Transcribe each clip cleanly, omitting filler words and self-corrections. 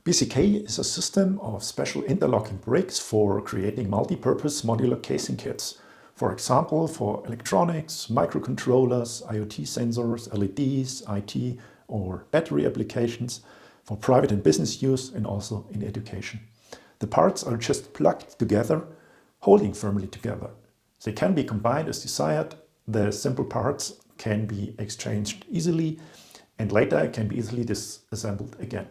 BCK is a system of special interlocking bricks for creating multi-purpose modular casing kits. For example, for electronics, microcontrollers, IoT sensors, LEDs, IT or battery applications, for private and business use, and also in education. The parts are just plugged together, holding firmly together. They can be combined as desired. The simple parts can be exchanged easily and later can be easily disassembled again.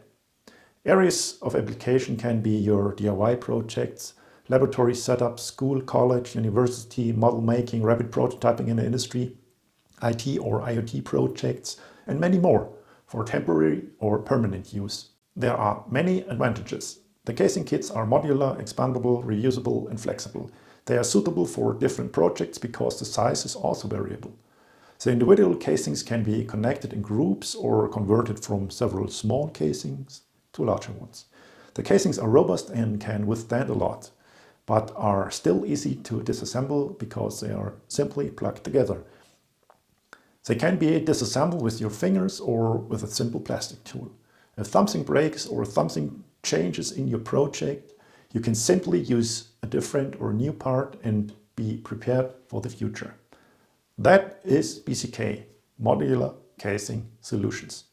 Areas of application can be your DIY projects, laboratory setups, school, college, university, model making, rapid prototyping in the industry, IT or IoT projects, and many more for temporary or permanent use. There are many advantages. The casing kits are modular, expandable, reusable, and flexible. They are suitable for different projects because the size is also variable. The individual casings can be connected in groups or converted from several small casings to larger ones. The casings are robust and can withstand a lot, but are still easy to disassemble because they are simply plugged together. They can be disassembled with your fingers or with a simple plastic tool. If something breaks or something changes in your project, you can simply use a different or new part and be prepared for the future. That is BCK, Modular Casing Solutions.